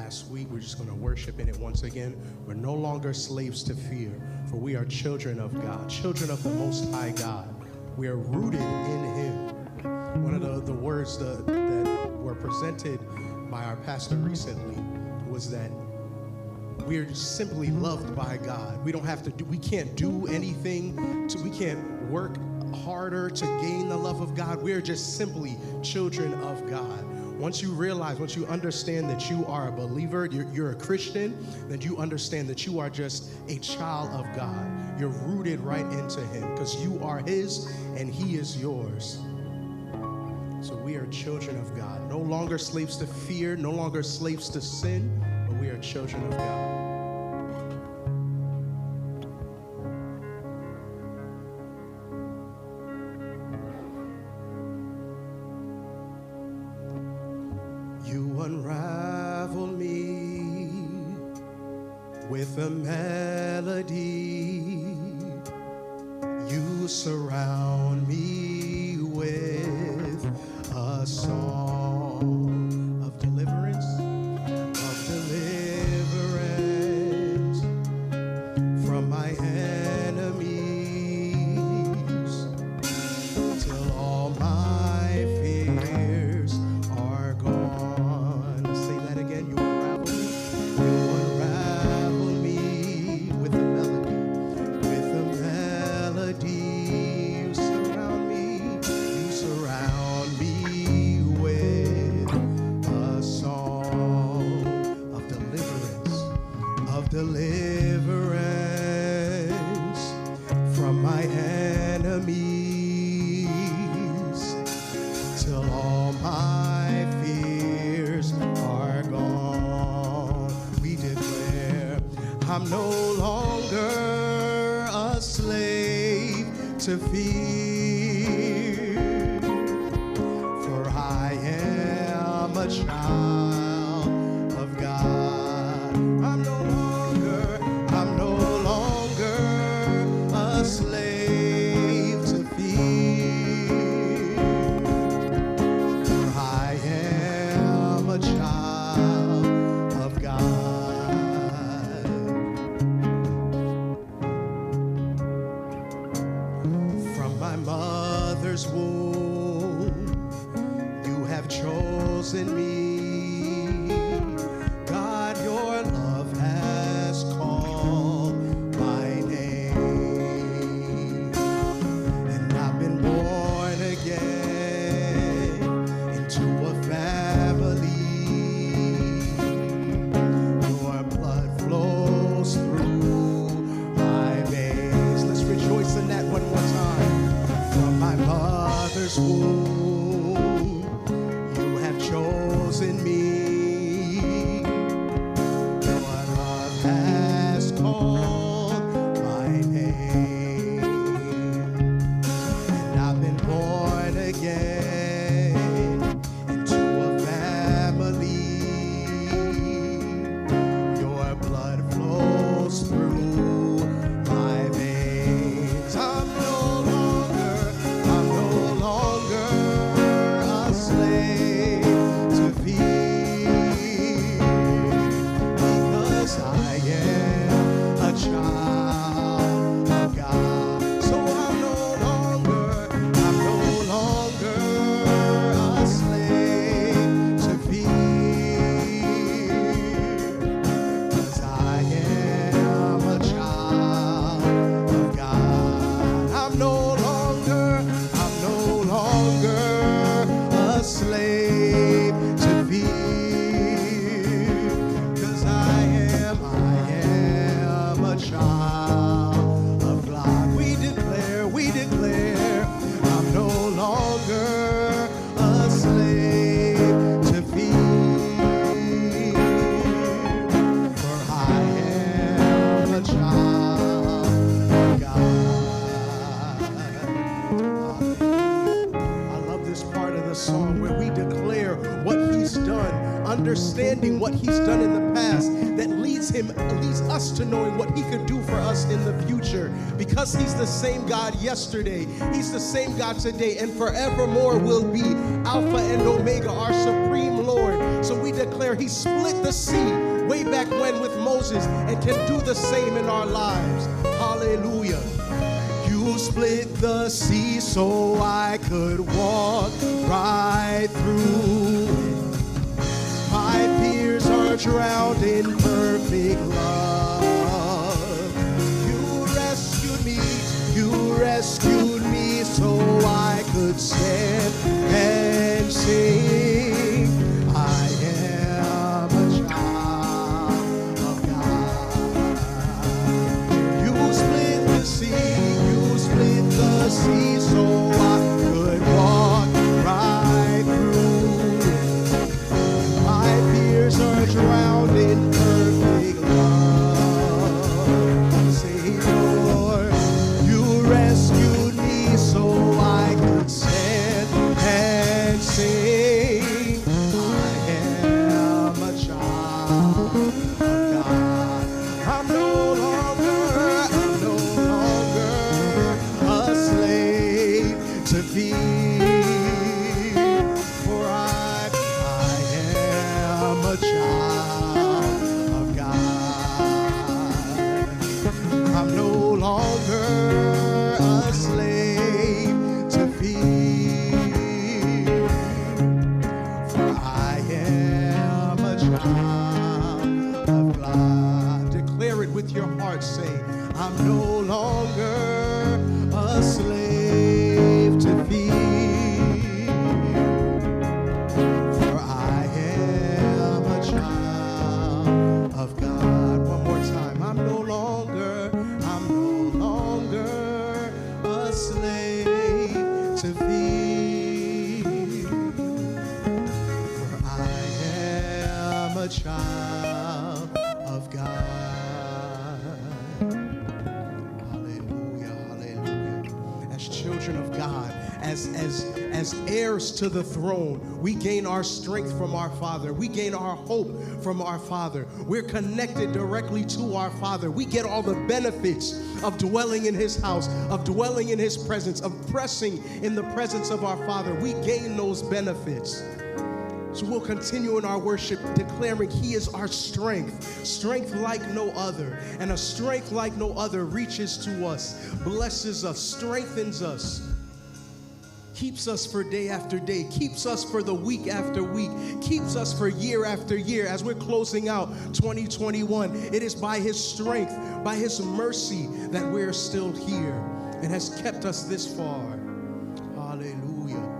last week. We're just going to worship in it once again. We're no longer slaves to fear, for we are children of God, children of the Most High God. We are rooted in Him. One of the words that were presented by our pastor recently was that we're simply loved by God. We don't have to do, we can't do anything, we can't work harder to gain the love of God. We're just simply children of God. Once you realize, once you understand that you are a believer, you're a Christian, then you understand that you are just a child of God. You're rooted right into Him because you are His and He is yours. So we are children of God. No longer slaves to fear, no longer slaves to sin, but we are children of God. You unravel me with a melody. You surround me with a song of deliverance, from my enemies, till all my fears are gone. Let's say that again. You unravel me with a melody. You surround me with a song of deliverance from my enemies, till all my fears are gone. We declare, I'm no longer a slave to fear, for I am a child of God. I'm no longer a slave to fear, for I am a child of God. From my mother's womb, you have chosen me. God, your love has called my name, and I've been born again into a family. Your blood flows through my veins. Let's rejoice in that one more time. From my mother's womb, you have chosen me. Your love has called my name, and I've been born again into a family. Your blood flows through my veins. I'm no longer a slave to fear, because I am a child of God. So I'm no longer a slave to fear, because I am a child of God. I'm no longer a slave to fear, because I am a child of God. We declare, I'm no longer a slave to fear, for I am a child of God. I love this part of the song where we declare what He's done, understanding what He's done in the past, that leads us to knowing what He could do for us in the future. Because He's the same God yesterday, He's the same God today, and forevermore will be Alpha and Omega, our supreme Lord. So we declare He He split the sea way back when with Moses and can do the same in our lives. Hallelujah. You split the sea so I could walk right through it. My fears are drowned in perfect love. You rescued me so I could stand and sing. I am a child of God. You split the sea so I could walk right through it. My fears are drowned in perfect love. Say, Lord, you rescued me so I could stand and sing. I am a child of God. I'm no longer a slave to fear, for I am a child of God. I'm no longer a slave to fear, for I am a child of God. Declare it with your heart. Say, I'm no longer a slave to fear, for I am a child of God. One more time. I'm no longer a slave to fear, for I am a child of God. Children of God, as heirs to the throne, we gain our strength from our Father. We gain our hope from our Father. We're connected directly to our Father. We get all the benefits of dwelling in His house, of dwelling in His presence, of pressing in the presence of our Father. We gain those benefits. So we'll continue in our worship declaring He is our strength, strength like no other. And a strength like no other reaches to us, blesses us, strengthens us, keeps us for day after day, keeps us for the week after week, keeps us for year after year. As we're closing out 2021, it is by His strength, by His mercy that we're still here and has kept us this far. Hallelujah.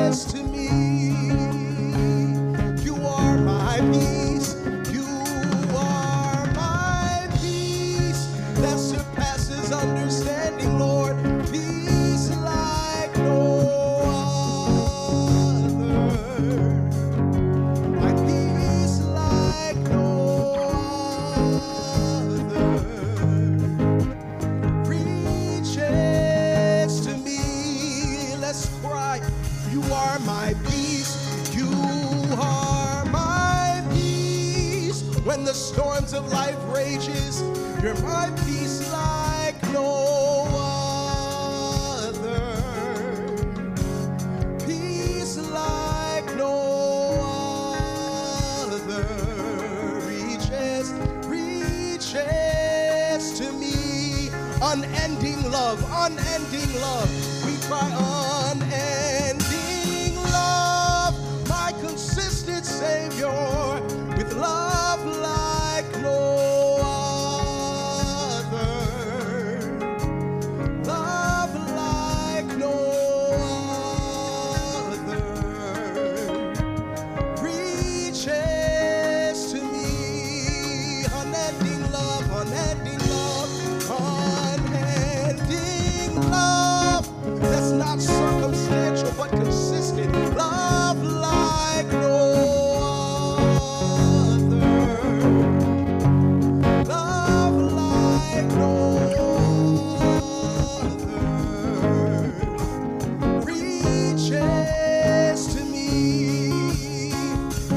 to me. You are my peace. You are my peace that surpasses understanding, Lord. Peace like no other. My peace like no other reaches to me. Let's cry. You are my peace. You are my peace. When the storms of life rages, you're my peace like no other. Peace like no other reaches to me. Unending love, unending love. We cry unending love. My consistent Savior with love like no other. Love like no other reaches to me. Unending love, unending love, unending love. That's not circumstantial but consistent. Love like no other. Love like no other reaches to me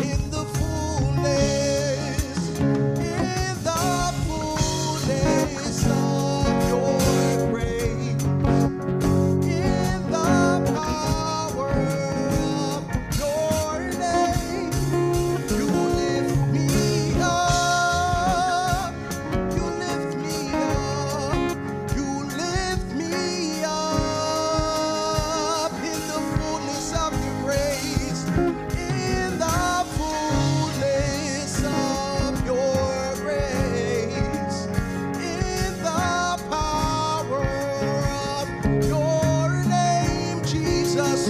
in the fullness of your grace, in the power of your name. You lift me up, you lift me up, you lift me up in the fullness of your grace, in the fullness of your grace, in the power of your name. Jesus,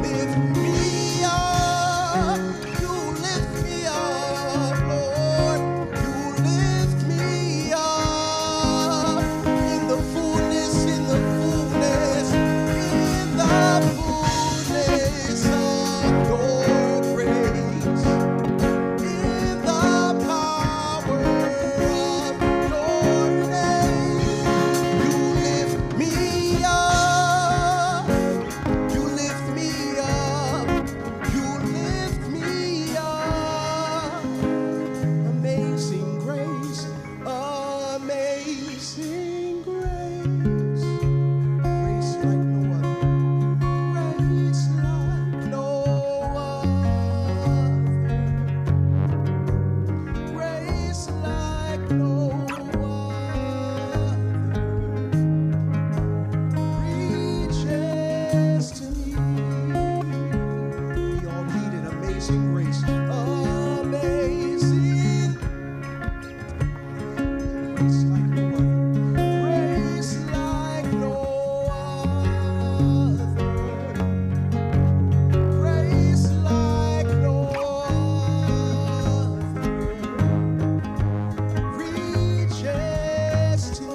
lift me up, you lift me up, Lord, you lift me up in the fullness, in the fullness, in the fullness of your grace, in the power of your name. You lift me up, you lift me up, you lift me up. Amazing grace, amazing grace. Grace like no other, grace like no other, grace like no other reaches to me. We all needed amazing grace, amazing grace like no other, grace like no other, grace like no other reaches to me.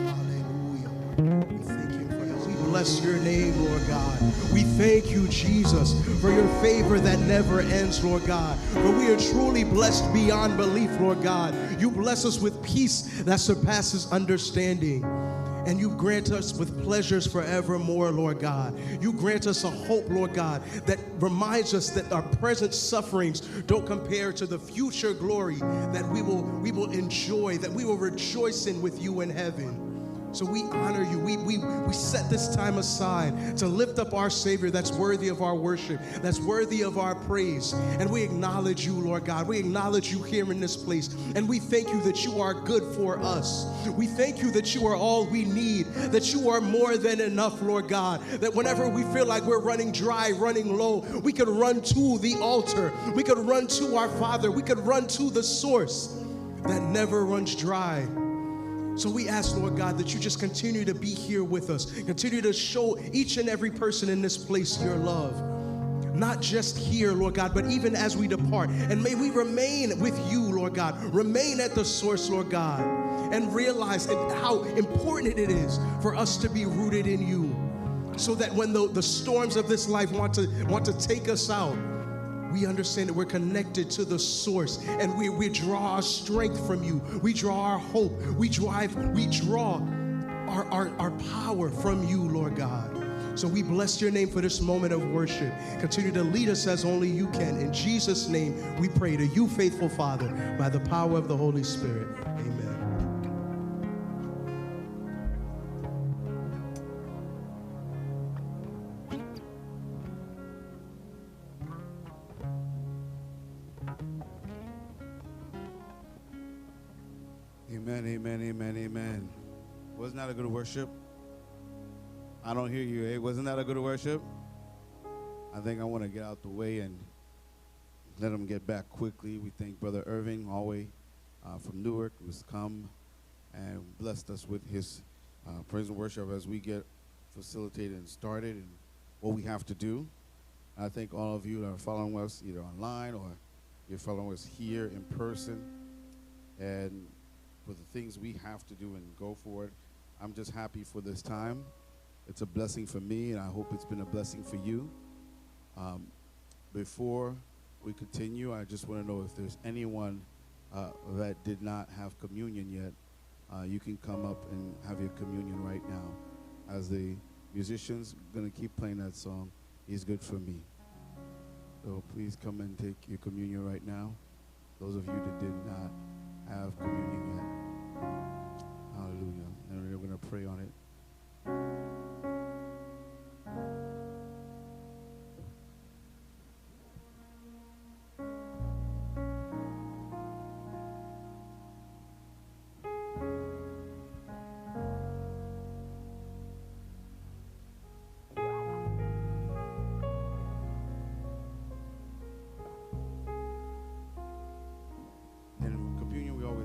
Hallelujah. We thank you for this. We bless your name, Lord God. We thank you, Jesus, for your favor that never ends, Lord God. For we are truly blessed beyond belief, Lord God. You bless us with peace that surpasses understanding. And you grant us with pleasures forevermore, Lord God. You grant us a hope, Lord God, that reminds us that our present sufferings don't compare to the future glory that we will enjoy, that we will rejoice in with you in heaven. So we honor you. We set this time aside to lift up our Savior that's worthy of our worship, that's worthy of our praise. And we acknowledge you, Lord God. We acknowledge you here in this place. And we thank you that you are good for us. We thank you that you are all we need, that you are more than enough, Lord God. That whenever we feel like we're running dry, running low, we could run to the altar. We could run to our Father. We could run to the source that never runs dry. So we ask, Lord God, that you just continue to be here with us. Continue to show each and every person in this place your love. Not just here, Lord God, but even as we depart. And may we remain with you, Lord God. Remain at the source, Lord God. And realize how important it is for us to be rooted in you. So that when the storms of this life want to take us out, we understand that we're connected to the source, and we draw our strength from you. We draw our hope. We draw our power from you, Lord God. So we bless your name for this moment of worship. Continue to lead us as only you can. In Jesus' name, we pray to you, faithful Father, by the power of the Holy Spirit. Amen. Amen, amen, amen, amen. Wasn't that a good worship? I don't hear you, eh? Wasn't that a good worship? I think I want to get out the way and let them get back quickly. We thank Brother Irving, all the way from Newark, who's come and blessed us with his praise and worship as we get facilitated and started and what we have to do. I thank all of you that are following us either online or you're following us here in person. And for the things we have to do and go forward, I'm just happy for this time. It's a blessing for me, and I hope it's been a blessing for you. Before we continue, I just want to know if there's anyone that did not have communion yet. You can come up and have your communion right now. As the musicians are going to keep playing that song, He's Good for Me. So please come and take your communion right now. Those of you that did not have communion yet. Hallelujah. And we're going to pray on it.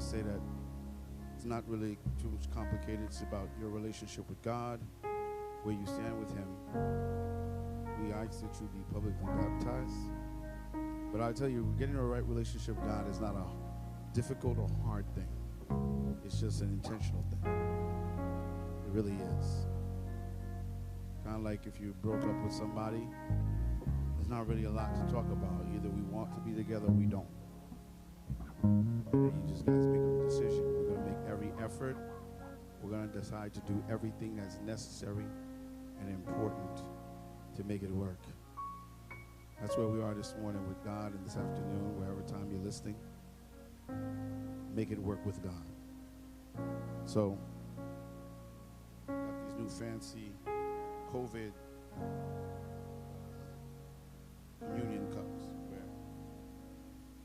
Say that it's not really too much complicated. It's about your relationship with God, where you stand with Him. We ask that you be publicly baptized. But I tell you, getting a right relationship with God is not a difficult or hard thing. It's just an intentional thing. It really is. Kind of like if you broke up with somebody, there's not really a lot to talk about. Either we want to be together or we don't. You just guys make a decision. We're going to make every effort. We're going to decide to do everything that's necessary and important to make it work. That's where we are this morning with God, and this afternoon, wherever time you're listening. Make it work with God. So, got these new fancy COVID communion cups where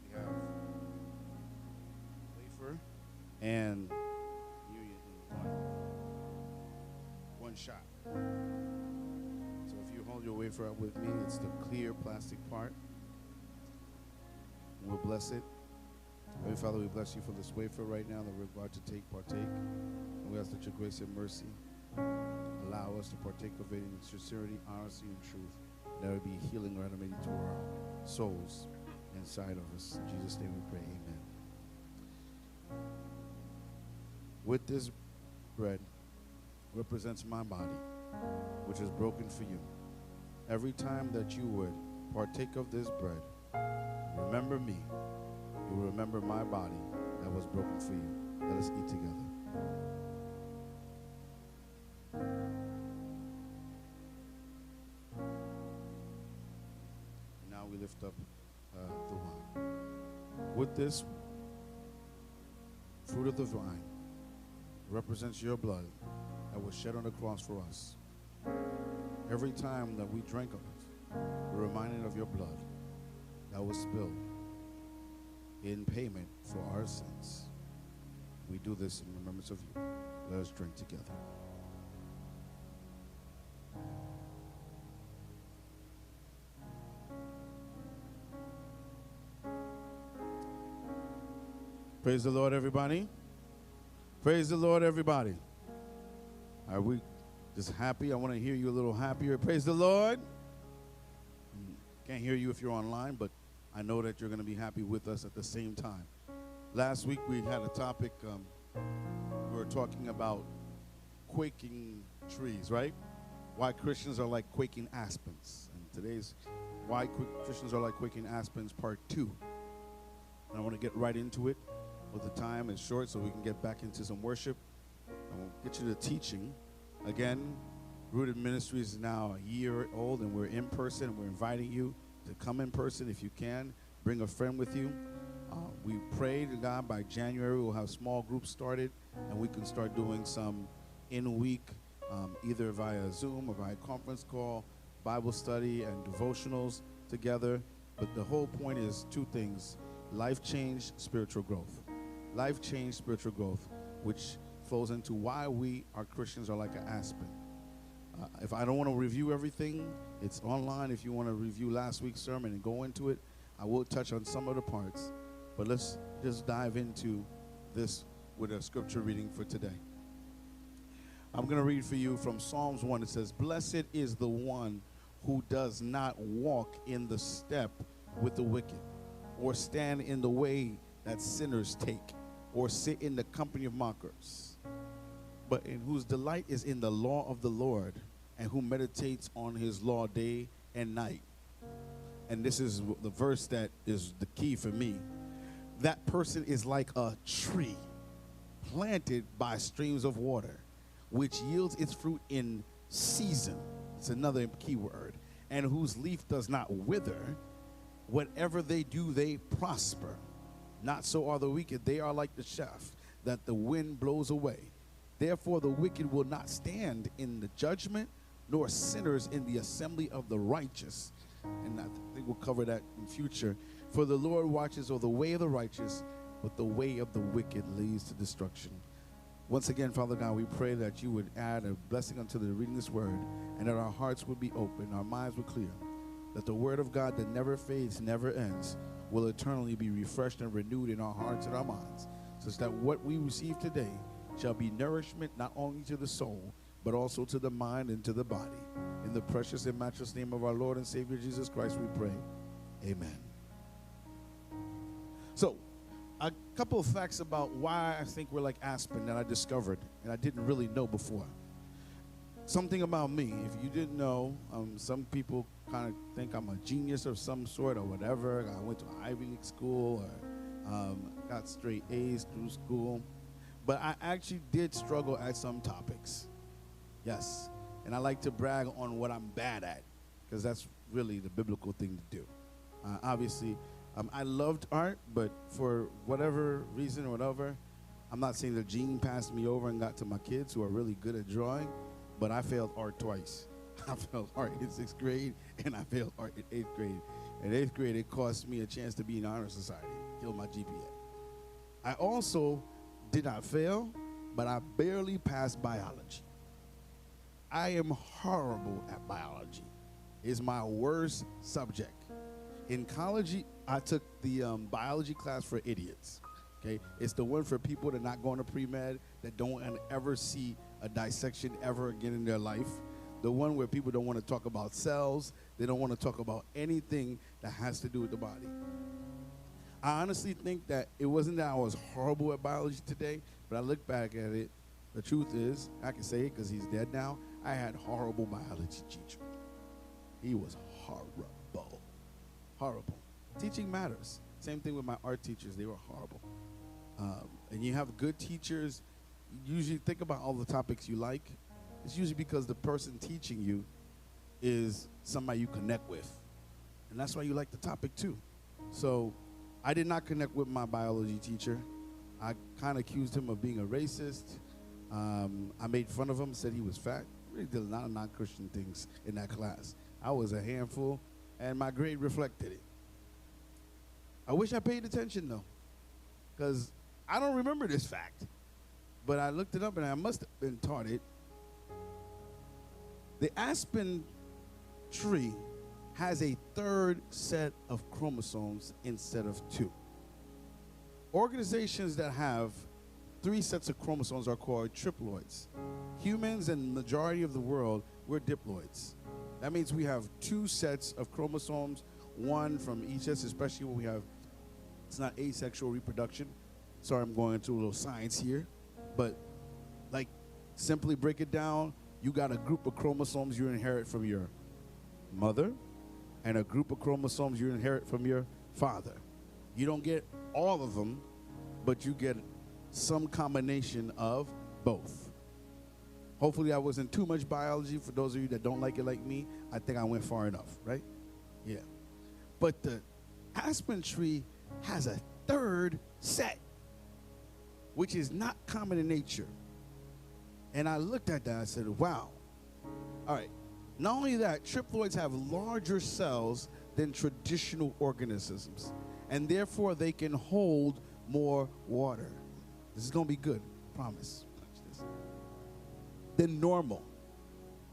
we have and communion in one shot. So if you hold your wafer up with me, it's the clear plastic part. And we'll bless it. Heavenly Father, we bless you for this wafer right now that we're about to partake. And we ask that your grace and mercy allow us to partake of it in sincerity, honesty, and truth. And there will be healing renovating to our souls inside of us. In Jesus' name we pray, amen. With this bread represents my body, which is broken for you. Every time that you would partake of this bread, remember me. You will remember my body that was broken for you. Let us eat together. And now we lift up the wine. With this fruit of the vine, represents your blood that was shed on the cross for us. Every time that we drink of it, we're reminded of your blood that was spilled in payment for our sins. We do this in remembrance of you. Let us drink together. Praise the Lord, everybody. Praise the Lord, everybody. Are we just happy? I want to hear you a little happier. Praise the Lord. Can't hear you if you're online, but I know that you're going to be happy with us at the same time. Last week we had a topic, we were talking about quaking trees, right? Why Christians are like quaking aspens. And today's Why Christians are like quaking aspens, part 2. And I want to get right into it. But the time is short, so we can get back into some worship. I will get you to teaching. Again, Rooted Ministries is now a year old, and we're in person, and we're inviting you to come in person if you can. Bring a friend with you. We pray to God by January we'll have small groups started, and we can start doing some in-week, either via Zoom or via conference call, Bible study and devotionals together. But the whole point is two things: life change, spiritual growth. Life change, spiritual growth, which flows into why we, our Christians, are like an aspen. If I don't want to review everything, it's online. If you want to review last week's sermon and go into it, I will touch on some of the parts. But let's just dive into this with a scripture reading for today. I'm going to read for you from Psalms 1. It says, "Blessed is the one who does not walk in the step with the wicked, or stand in the way that sinners take, or sit in the company of mockers, but in whose delight is in the law of the Lord, and who meditates on his law day and night." And this is the verse that is the key for me. That person is like a tree planted by streams of water, which yields its fruit in season. It's another key word. And whose leaf does not wither. Whatever they do, they prosper. Not so are the wicked. They are like the chaff that the wind blows away. Therefore the wicked will not stand in the judgment, nor sinners in the assembly of the righteous. And I think we'll cover that in future. For the Lord watches over the way of the righteous, but the way of the wicked leads to destruction. Once again, Father God, we pray that you would add a blessing unto the reading this word, and that our hearts would be open, our minds would clear, that the word of God that never fades, never ends, will eternally be refreshed and renewed in our hearts and our minds, such that what we receive today shall be nourishment not only to the soul, but also to the mind and to the body. In the precious and matchless name of our Lord and Savior Jesus Christ we pray. Amen. So, a couple of facts about why I think we're like aspen that I discovered and I didn't really know before. Something about me, if you didn't know, some people kind of think I'm a genius of some sort or whatever. I went to Ivy League school or got straight A's through school. But I actually did struggle at some topics. Yes. And I like to brag on what I'm bad at, because that's really the biblical thing to do. Obviously, I loved art, but for whatever reason or whatever, I'm not saying the gene passed me over and got to my kids who are really good at drawing, but I failed art twice. I failed art in 6th grade, and I failed art in 8th grade. In 8th grade, it cost me a chance to be in honor society, killed my GPA. I also did not fail, but I barely passed biology. I am horrible at biology. It's my worst subject. In college, I took the biology class for idiots. Okay, it's the one for people that are not going to pre-med, that don't ever see a dissection ever again in their life. The one where people don't want to talk about cells. They don't want to talk about anything that has to do with the body. I honestly think that it wasn't that I was horrible at biology today, but I look back at it. The truth is, I can say it because he's dead now, I had horrible biology teacher. He was horrible. Horrible. Teaching matters. Same thing with my art teachers. They were horrible. And you have good teachers. You usually think about all the topics you like. It's usually because the person teaching you is somebody you connect with. And that's why you like the topic too. So I did not connect with my biology teacher. I kind of accused him of being a racist. I made fun of him, said he was fat. Really did a lot of non-Christian things in that class. I was a handful, and my grade reflected it. I wish I paid attention, though, because I don't remember this fact. But I looked it up, and I must have been taught it. The aspen tree has a third set of chromosomes instead of 2. Organizations that have three sets of chromosomes are called triploids. Humans and the majority of the world, we're diploids. That means we have two sets of chromosomes, one from each sex, especially when we have, it's not asexual reproduction. Sorry, I'm going into a little science here. But like, simply break it down, you got a group of chromosomes you inherit from your mother and a group of chromosomes you inherit from your father. You don't get all of them, but you get some combination of both. Hopefully that wasn't too much biology. For those of you that don't like it like me, I think I went far enough, right? Yeah. But the aspen tree has a third set, which is not common in nature. And I looked at that, I said, wow. All right. Not only that, triploids have larger cells than traditional organisms, and therefore they can hold more water. This is going to be good, promise. Watch this. Than normal.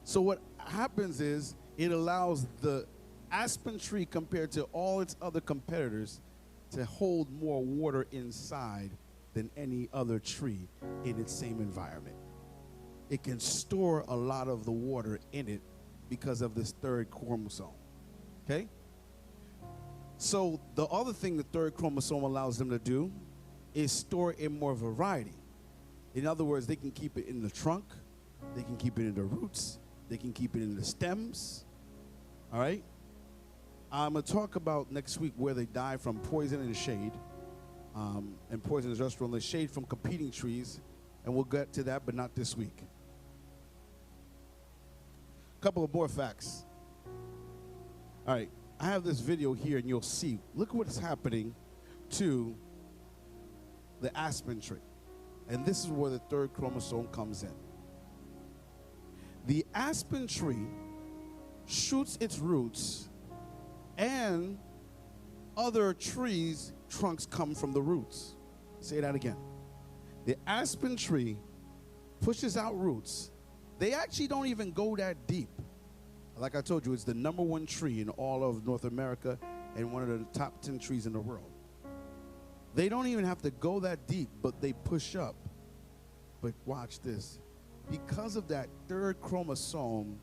So what happens is it allows the aspen tree, compared to all its other competitors, to hold more water inside than any other tree in its same environment. It can store a lot of the water in it because of this third chromosome. Okay? So the other thing the third chromosome allows them to do is store in more variety. In other words, they can keep it in the trunk, they can keep it in the roots, they can keep it in the stems. All right? I'm going to talk about next week where they die from poison in the shade. And poison is restaurant in the shade from competing trees. And we'll get to that, but not this week. A couple of more facts. All right. I have this video here, and you'll see. Look what's happening to the aspen tree. And this is where the third chromosome comes in. The aspen tree shoots its roots, and other trees' trunks come from the roots. Say that again. The aspen tree pushes out roots. They actually don't even go that deep. Like I told you, it's the #1 tree in all of North America and one of the top 10 trees in the world. They don't even have to go that deep, but they push up. But watch this. Because of that third chromosome,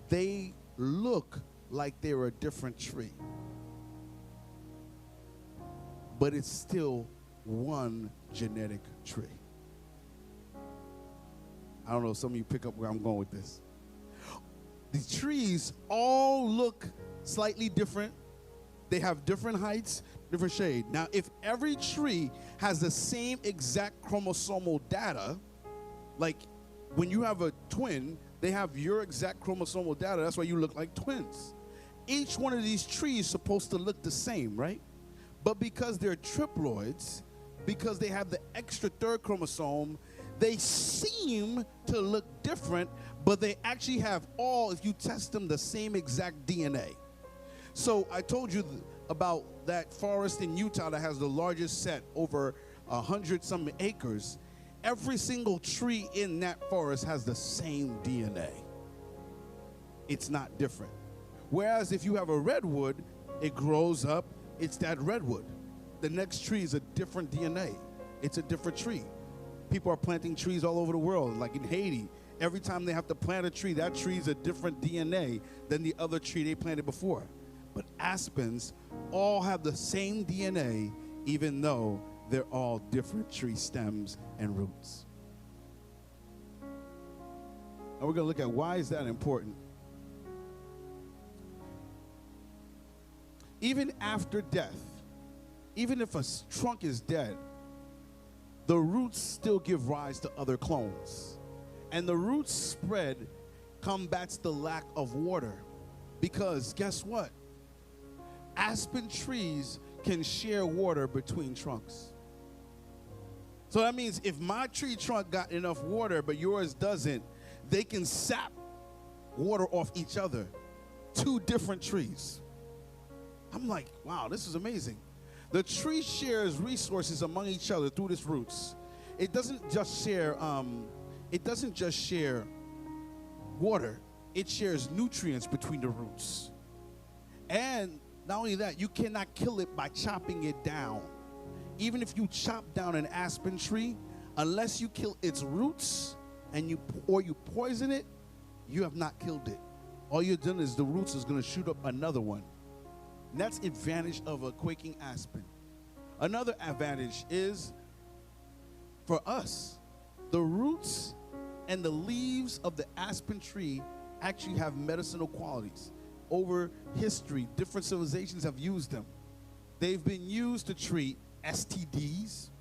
they look like they're a different tree. But it's still one genetic tree. I don't know if some of you pick up where I'm going with this. The trees all look slightly different. They have different heights, different shade. Now, if every tree has the same exact chromosomal data, like when you have a twin, they have your exact chromosomal data. That's why you look like twins. Each one of these trees is supposed to look the same, right? But because they're triploids, because they have the extra third chromosome, they seem to look different, but they actually have all, if you test them, the same exact DNA. So I told you about that forest in Utah that has the largest set, over 100-some acres. Every single tree in that forest has the same DNA. It's not different. Whereas if you have a redwood, it grows up, it's that redwood. The next tree is a different DNA. It's a different tree. People are planting trees all over the world, like in Haiti. Every time they have to plant a tree, that tree is a different DNA than the other tree they planted before. But aspens all have the same DNA, even though they're all different tree stems and roots. Now we're going to look at why is that important. Even after death, even if a trunk is dead, the roots still give rise to other clones. And the roots spread combats the lack of water. Because guess what? Aspen trees can share water between trunks. So that means if my tree trunk got enough water but yours doesn't, they can sap water off each other. Two different trees. I'm like, wow, this is amazing. The tree shares resources among each other through its roots. It doesn't just share water. It shares nutrients between the roots. And not only that, you cannot kill it by chopping it down. Even if you chop down an aspen tree, Unless you kill its roots and you poison it, you have not killed it. All you've done is the roots is going to shoot up another one. And that's the advantage of a quaking aspen. Another advantage is for us, the roots and the leaves of the aspen tree actually have medicinal qualities. Over history, different civilizations have used them. They've been used to treat STDs.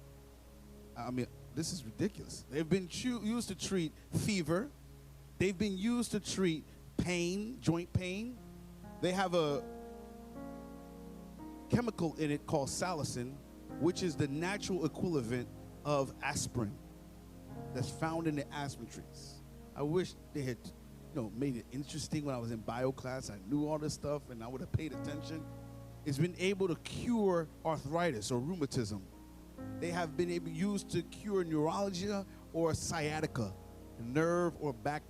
I mean, this is ridiculous. They've been used to treat fever. They've been used to treat pain, joint pain. They have a chemical in it called salicin, which is the natural equivalent of aspirin that's found in the aspen trees. I wish they had, made it interesting when I was in bio class. I knew all this stuff and I would have paid attention. It's been able to cure arthritis or rheumatism. They have been used to cure neuralgia or sciatica, nerve or back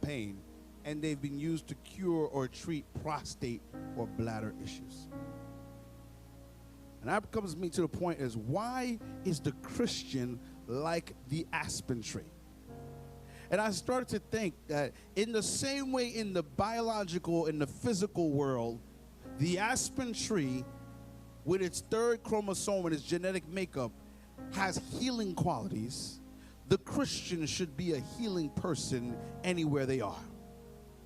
pain. And they've been used to cure or treat prostate or bladder issues. And that comes me to the point is, why is the Christian like the aspen tree? And I started to think that in the same way in the biological, in the physical world, the aspen tree, with its third chromosome and its genetic makeup, has healing qualities. The Christian should be a healing person anywhere they are.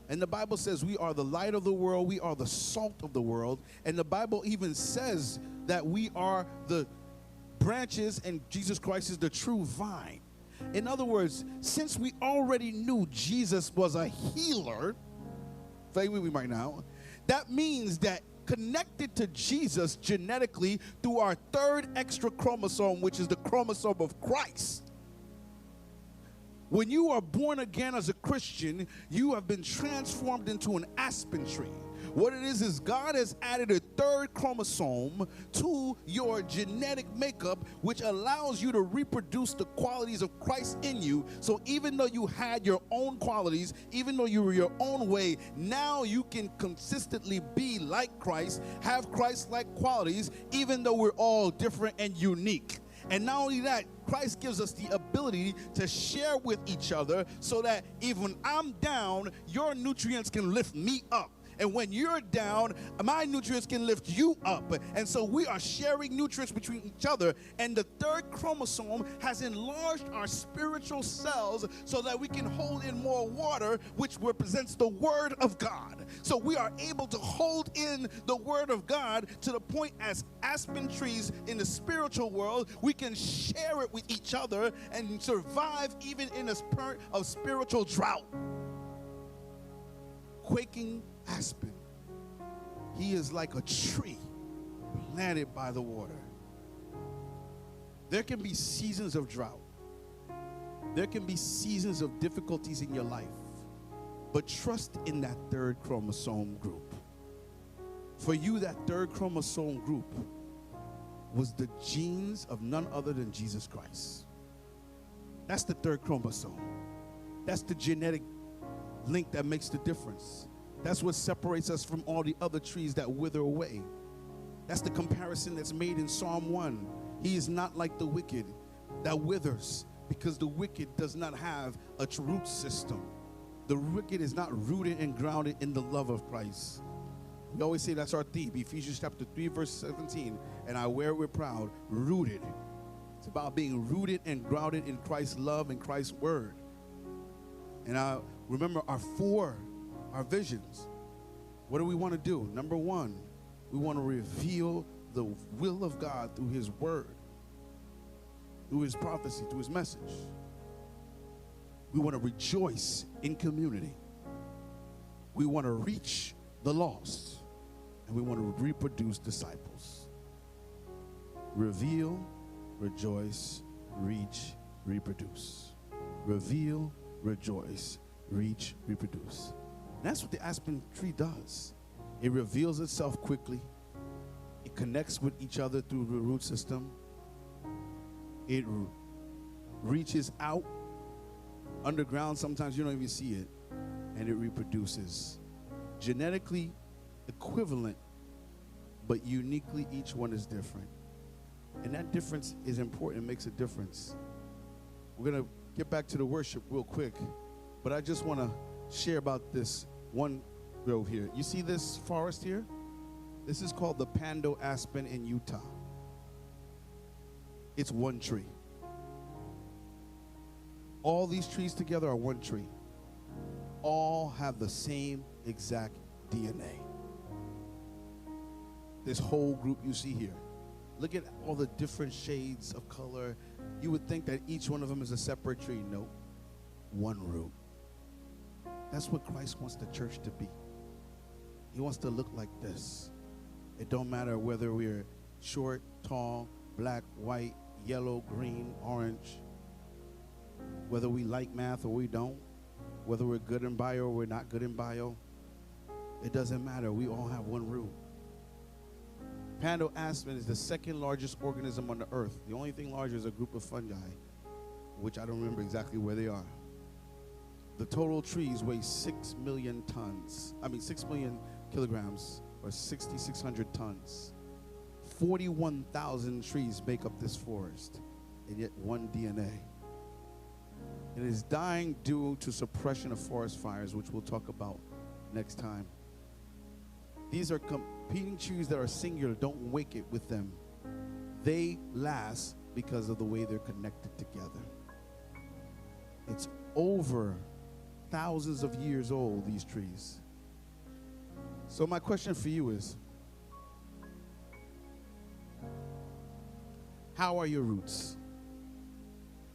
And the Bible says we are the light of the world, we are the salt of the world. And the Bible even says that we are the branches and Jesus Christ is the true vine. In other words, since we already knew Jesus was a healer, stay with me right now, that means that connected to Jesus genetically through our third extra chromosome, which is the chromosome of Christ. When you are born again as a Christian, you have been transformed into an aspen tree. What it is God has added a third chromosome to your genetic makeup, which allows you to reproduce the qualities of Christ in you. So even though you had your own qualities, even though you were your own way, now you can consistently be like Christ, have Christ-like qualities, even though we're all different and unique. And not only that, Christ gives us the ability to share with each other so that even when I'm down, your nutrients can lift me up. And when you're down, my nutrients can lift you up. And so we are sharing nutrients between each other. And the third chromosome has enlarged our spiritual cells so that we can hold in more water, which represents the Word of God. So we are able to hold in the Word of God to the point as aspen trees in the spiritual world, we can share it with each other and survive even in a spirit of spiritual drought. Quaking aspen, he is like a tree planted by the water. There can be seasons of drought. There can be seasons of difficulties in your life. But trust in that third chromosome group. For you, that third chromosome group was the genes of none other than Jesus Christ. That's the third chromosome. That's the genetic link that makes the difference. That's what separates us from all the other trees that wither away. That's the comparison that's made in Psalm 1. He is not like the wicked that withers, because the wicked does not have a root system. The wicked is not rooted and grounded in the love of Christ. We always say that's our theme, Ephesians chapter 3, verse 17. And I wear it with proud, rooted. It's about being rooted and grounded in Christ's love and Christ's word. And I remember our visions. What do we want to do? Number one, we want to reveal the will of God through his word, through his prophecy, through his message. We want to rejoice in community. We want to reach the lost, and we want to reproduce disciples. Reveal, rejoice, reach, reproduce. Reveal, rejoice, reach, reproduce. And that's what the aspen tree does. It reveals itself quickly. It connects with each other through the root system. It reaches out underground. Sometimes you don't even see it. And it reproduces. Genetically equivalent, but uniquely each one is different. And that difference is important. It makes a difference. We're going to get back to the worship real quick, but I just want to share about this one grove here. You see this forest here? This is called the Pando Aspen in Utah. It's one tree. All these trees together are one tree. All have the same exact DNA. This whole group you see here. Look at all the different shades of color. You would think that each one of them is a separate tree. No, one root. That's what Christ wants the church to be. He wants to look like this. It don't matter whether we're short, tall, black, white, yellow, green, orange, whether we like math or we don't, whether we're good in bio or we're not good in bio. It doesn't matter. We all have one root. Pando aspen is the second largest organism on the earth. The only thing larger is a group of fungi, which I don't remember exactly where they are. The total trees weigh 6 million kilograms, or 6,600 tons. 41,000 trees make up this forest, and yet one DNA. It is dying due to suppression of forest fires, which we'll talk about next time. These are competing trees that are singular. Don't wake it with them. They last because of the way they're connected together. It's over thousands of years old, these trees. So my question for you is, how are your roots?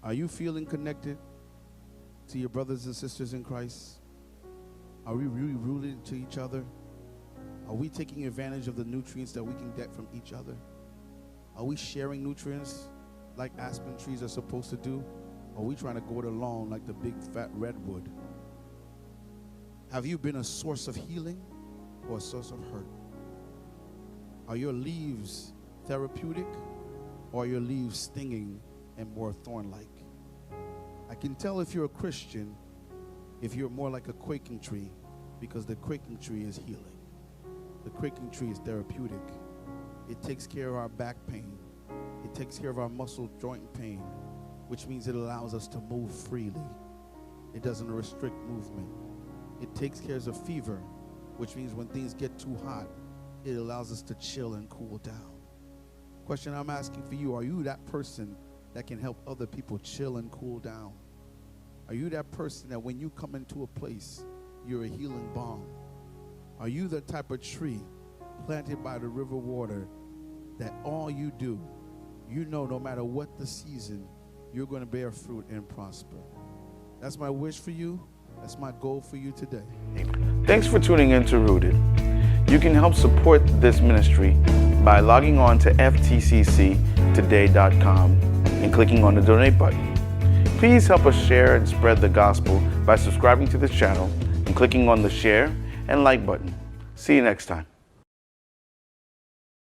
Are you feeling connected to your brothers and sisters in Christ? Are we really rooted to each other? Are we taking advantage of the nutrients that we can get from each other? Are we sharing nutrients like aspen trees are supposed to do? Or are we trying to go it alone like the big fat redwood? Have you been a source of healing or a source of hurt? Are your leaves therapeutic or are your leaves stinging and more thorn-like? I can tell if you're a Christian if you're more like a quaking tree, because the quaking tree is healing. The quaking tree is therapeutic. It takes care of our back pain. It takes care of our muscle joint pain, which means it allows us to move freely. It doesn't restrict movement. It takes care of fever, which means when things get too hot, it allows us to chill and cool down. Question I'm asking for you, are you that person that can help other people chill and cool down? Are you that person that when you come into a place, you're a healing balm? Are you the type of tree planted by the river water that all you do, you know no matter what the season, you're going to bear fruit and prosper? That's my wish for you. That's my goal for you today. Thanks for tuning in to Rooted. You can help support this ministry by logging on to ftcctoday.com and clicking on the donate button. Please help us share and spread the gospel by subscribing to this channel and clicking on the share and like button. See you next time.